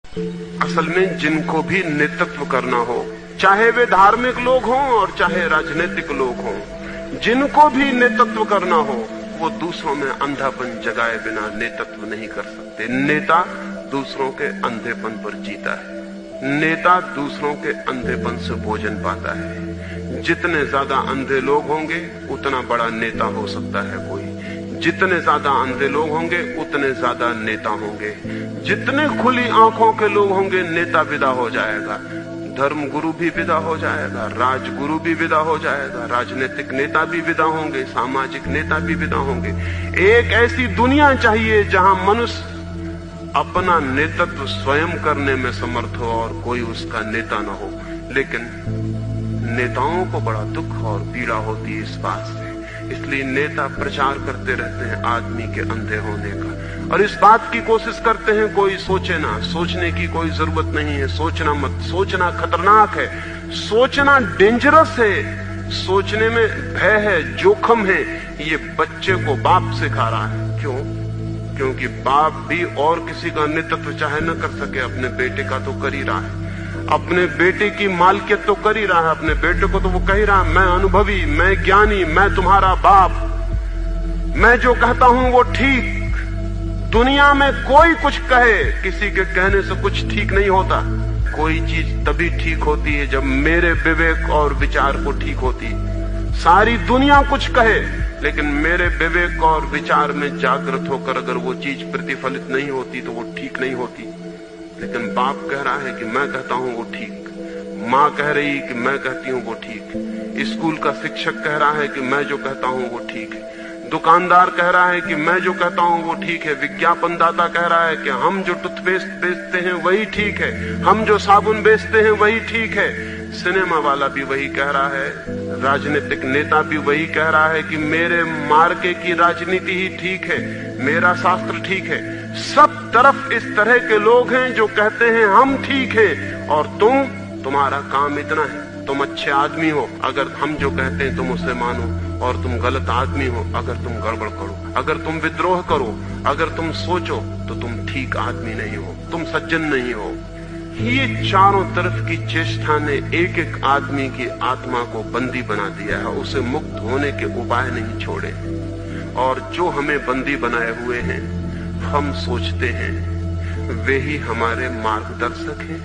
असल में जिनको भी नेतृत्व करना हो, चाहे वे धार्मिक लोग हों और चाहे राजनीतिक लोग हों, जिनको भी नेतृत्व करना हो वो दूसरों में अंधापन जगाए बिना नेतृत्व नहीं कर सकते। नेता दूसरों के अंधेपन पर जीता है। नेता दूसरों के अंधेपन से भोजन पाता है। जितने ज्यादा अंधे लोग होंगे उतना बड़ा नेता हो सकता है कोई। जितने ज्यादा अंधे लोग होंगे उतने ज्यादा नेता होंगे। जितने खुली आंखों के लोग होंगे नेता विदा हो जाएगा, धर्म गुरु भी विदा हो जाएगा, राजगुरु भी विदा हो जाएगा, राजनीतिक नेता भी विदा होंगे, सामाजिक नेता भी विदा होंगे। एक ऐसी दुनिया चाहिए जहां मनुष्य अपना नेतृत्व स्वयं करने में समर्थ हो और कोई उसका नेता न हो। लेकिन नेताओं को बड़ा दुख और पीड़ा होती है इस बात से, इसलिए नेता प्रचार करते रहते हैं आदमी के अंधे होने का और इस बात की कोशिश करते हैं कोई सोचे ना। सोचने की कोई जरूरत नहीं है, सोचना मत। सोचना खतरनाक है, सोचना डेंजरस है, सोचने में भय है, जोखिम है। ये बच्चे को बाप सिखा रहा है। क्यों? क्योंकि बाप भी और किसी का नेतृत्व चाहे न कर सके, अपने बेटे का तो कर ही रहा है। अपने बेटे की मालकियत तो कर ही रहा है। अपने बेटे को तो वो कह ही रहा है, मैं अनुभवी, मैं ज्ञानी, मैं तुम्हारा बाप, मैं जो कहता हूं वो ठीक। दुनिया में कोई कुछ कहे, किसी के कहने से कुछ ठीक नहीं होता। कोई चीज तभी ठीक होती है जब मेरे विवेक और विचार को ठीक होती है। सारी दुनिया कुछ कहे लेकिन मेरे विवेक और विचार में जागृत होकर अगर वो चीज प्रतिफलित नहीं होती तो वो ठीक नहीं होती। लेकिन बाप कह रहा है कि मैं कहता हूं वो ठीक, माँ कह रही कि मैं कहती हूं वो ठीक, स्कूल का शिक्षक कह रहा है कि मैं जो कहता हूं वो ठीक है, दुकानदार कह रहा है कि मैं जो कहता हूं वो ठीक है, विज्ञापनदाता कह रहा है कि हम जो टूथपेस्ट बेचते हैं वही ठीक है, हम जो साबुन बेचते हैं वही ठीक है, सिनेमा वाला भी वही कह रहा है, राजनीतिक नेता भी वही कह रहा है कि मेरे मार्के की राजनीति ही ठीक है, मेरा शास्त्र ठीक है। सब तरफ इस तरह के लोग हैं जो कहते हैं हम ठीक हैं और तुम्हारा काम इतना है, तुम अच्छे आदमी हो अगर हम जो कहते हैं तुम उसे मानो, और तुम गलत आदमी हो अगर तुम गड़बड़ करो, अगर तुम विद्रोह करो, अगर तुम सोचो तो तुम ठीक आदमी नहीं हो, तुम सज्जन नहीं हो। ये चारों तरफ की चेष्टा ने एक एक आदमी की आत्मा को बंदी बना दिया है, उसे मुक्त होने के उपाय नहीं छोड़े। और जो हमें बंदी बनाए हुए हैं, हम सोचते हैं वे ही हमारे मार्गदर्शक हैं।